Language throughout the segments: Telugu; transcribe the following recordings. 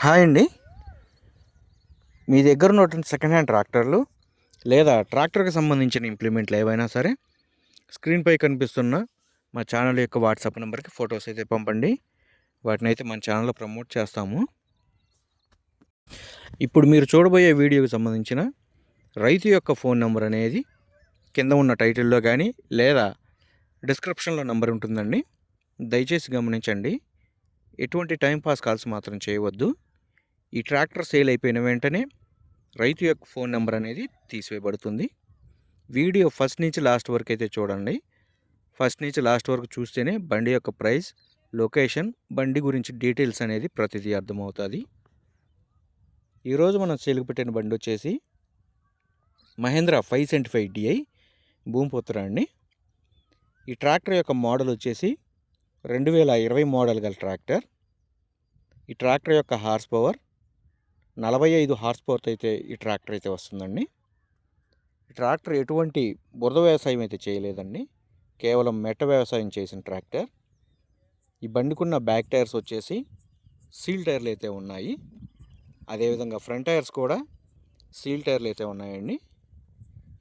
హాయ్ అండి. మీ దగ్గర ఉన్నటువంటి సెకండ్ హ్యాండ్ ట్రాక్టర్లు లేదా ట్రాక్టర్కి సంబంధించిన ఇంప్లిమెంట్లు ఏవైనా సరే స్క్రీన్పై కనిపిస్తున్న మా ఛానల్ యొక్క వాట్సాప్ నెంబర్కి ఫొటోస్ అయితే పంపండి. వాటిని అయితే మన ఛానల్లో ప్రమోట్ చేస్తాము. ఇప్పుడు మీరు చూడబోయే వీడియోకి సంబంధించిన రైతు యొక్క ఫోన్ నెంబర్ అనేది కింద ఉన్న టైటిల్లో కానీ లేదా డిస్క్రిప్షన్లో నెంబర్ ఉంటుందండి. దయచేసి గమనించండి. ఎటువంటి టైంపాస్ కాల్స్ మాత్రం చేయవద్దు. ఈ ట్రాక్టర్ సేల్ అయిపోయిన వెంటనే రైతు యొక్క ఫోన్ నెంబర్ అనేది తీసివేయబడుతుంది. వీడియో ఫస్ట్ నుంచి లాస్ట్ వరకు అయితే చూడండి. ఫస్ట్ నుంచి లాస్ట్ వరకు చూస్తేనే బండి యొక్క ప్రైస్, లొకేషన్, బండి గురించి డీటెయిల్స్ అనేది ప్రతిదీ అర్థమవుతుంది. ఈరోజు మనం సేల్కి పెట్టిన బండి వచ్చేసి మహేంద్ర 575 DI భూమిపుత్ర అండి. ఈ ట్రాక్టర్ యొక్క మోడల్ వచ్చేసి 2020 మోడల్ గల ట్రాక్టర్. ఈ ట్రాక్టర్ యొక్క హార్స్ పవర్ 45 హార్స్ పవర్తో అయితే ఈ ట్రాక్టర్ అయితే వస్తుందండి. ఈ ట్రాక్టర్ ఎటువంటి బురద వ్యవసాయం అయితే చేయలేదండి, కేవలం మెట్ట వ్యవసాయం చేసిన ట్రాక్టర్. ఈ బండికున్న బ్యాక్ టైర్స్ వచ్చేసి సీల్ టైర్లు అయితే ఉన్నాయి. అదేవిధంగా ఫ్రంట్ టైర్స్ కూడా సీల్ టైర్లు అయితే ఉన్నాయండి.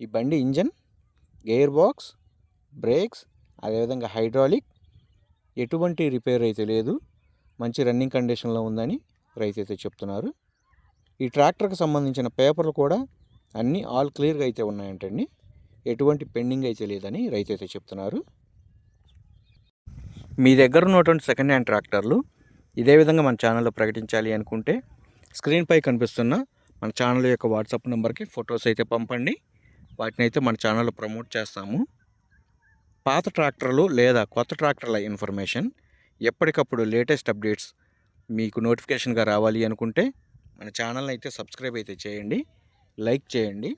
ఈ బండి ఇంజన్, గేర్ బాక్స్, బ్రేక్స్, అదేవిధంగా హైడ్రాలిక్ ఎటువంటి రిపేర్ అయితే లేదు, మంచి రన్నింగ్ కండిషన్లో ఉందని రైతు అయితే చెప్తున్నారు. ఈ ట్రాక్టర్కి సంబంధించిన పేపర్లు కూడా అన్నీ ఆల్ క్లియర్గా అయితే ఉన్నాయంటండి, ఎటువంటి పెండింగ్ అయితే లేదని రైతు అయితే చెప్తున్నారు. మీ దగ్గర ఉన్నటువంటి సెకండ్ హ్యాండ్ ట్రాక్టర్లు ఇదే విధంగా మన ఛానల్లో ప్రకటించాలి అనుకుంటే స్క్రీన్పై కనిపిస్తున్న మన ఛానల్ యొక్క వాట్సాప్ నెంబర్కి ఫొటోస్ అయితే పంపండి. వాటిని అయితే మన ఛానల్లో ప్రమోట్ చేస్తాము. పాత ట్రాక్టర్లు లేదా కొత్త ట్రాక్టర్ల ఇన్ఫర్మేషన్ ఎప్పటికప్పుడు లేటెస్ట్ అప్డేట్స్ మీకు నోటిఫికేషన్గా రావాలి అనుకుంటే మన ఛానల్ని అయితే సబ్స్క్రైబ్ అయితే చేయండి, లైక్ చేయండి.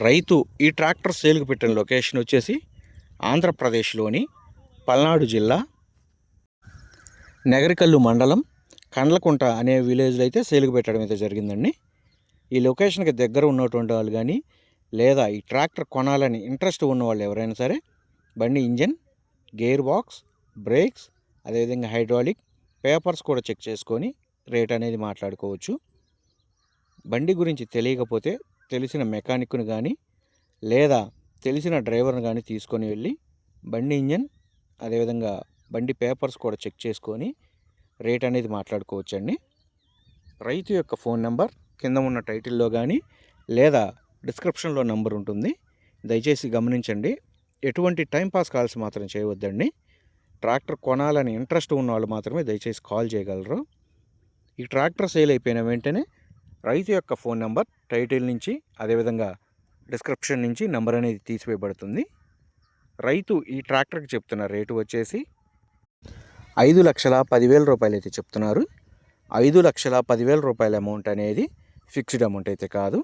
రైతు ఈ ట్రాక్టర్ సేల్కి పెట్టిన లొకేషన్ వచ్చేసి ఆంధ్రప్రదేశ్లోని పల్నాడు జిల్లా నగరికల్లు మండలం కండ్లకుంట అనే విలేజ్లో అయితే సేల్కి పెట్టడం అయితే జరిగిందండి. ఈ లొకేషన్కి దగ్గర ఉన్నటువంటి వాళ్ళు కానీ లేదా ఈ ట్రాక్టర్ కొనాలని ఇంట్రెస్ట్ ఉన్న వాళ్ళు ఎవరైనా సరే బండి ఇంజన్, గేర్ బాక్స్, బ్రేక్స్, అదేవిధంగా హైడ్రాలిక్ పేపర్స్ కూడా చెక్ చేసుకొని రేట్ అనేది మాట్లాడుకోవచ్చు. బండి గురించి తెలియకపోతే తెలిసిన మెకానిక్ను కానీ లేదా తెలిసిన డ్రైవర్ని కానీ తీసుకొని వెళ్ళి బండి ఇంజన్, అదేవిధంగా బండి పేపర్స్ కూడా చెక్ చేసుకొని రేట్ అనేది మాట్లాడుకోవచ్చండి. రైతు యొక్క ఫోన్ నెంబర్ కింద ఉన్న టైటిల్లో కానీ లేదా డిస్క్రిప్షన్లో నెంబర్ ఉంటుంది. దయచేసి గమనించండి. ఎటువంటి టైంపాస్ కాల్స్ మాత్రం చేయవద్దండి. ట్రాక్టర్ కొనాలని ఇంట్రెస్ట్ ఉన్న వాళ్ళు మాత్రమే దయచేసి కాల్ చేయగలరు. ఈ ట్రాక్టర్ సేల్ అయిపోయిన వెంటనే రైతు యొక్క ఫోన్ నెంబర్ టైటిల్ నుంచి అదేవిధంగా డిస్క్రిప్షన్ నుంచి నెంబర్ అనేది తీసివేయబడుతుంది. రైతు ఈ ట్రాక్టర్కి చెప్తున్న రేటు వచ్చేసి 5,10,000 రూపాయలు అయితే చెప్తున్నారు. 5,10,000 రూపాయల అమౌంట్ అనేది ఫిక్స్డ్ అమౌంట్ అయితే కాదు.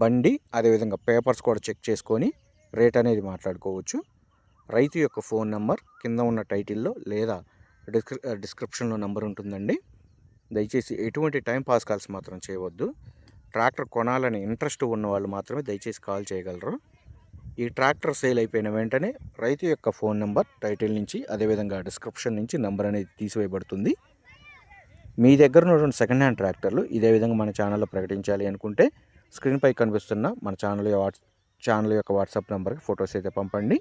బండి అదేవిధంగా పేపర్స్ కూడా చెక్ చేసుకొని రేట్ అనేది మాట్లాడుకోవచ్చు. రైతు యొక్క ఫోన్ నెంబర్ కింద ఉన్న టైటిల్లో లేదా డిస్క్రిప్షన్లో నెంబర్ ఉంటుందండి. దయచేసి ఎటువంటి టైం పాస్ కాల్స్ మాత్రం చేయవద్దు. ట్రాక్టర్ కొనాలని ఇంట్రెస్ట్ ఉన్న వాళ్ళు మాత్రమే దయచేసి కాల్ చేయగలరు. ఈ ట్రాక్టర్ సేల్ అయిపోయిన వెంటనే రైతు యొక్క ఫోన్ నెంబర్ టైటిల్ నుంచి అదేవిధంగా డిస్క్రిప్షన్ నుంచి నెంబర్ అనేది తీసివేయబడుతుంది. మీ దగ్గర ఉన్నటువంటి సెకండ్ హ్యాండ్ ట్రాక్టర్లు ఇదే విధంగా మన ఛానల్లో ప్రకటించాలి అనుకుంటే స్క్రీన్పై కనిపిస్తున్న మన ఛానల్ యొక్క వాట్సాప్ నెంబర్కి ఫొటోస్ అయితే పంపండి.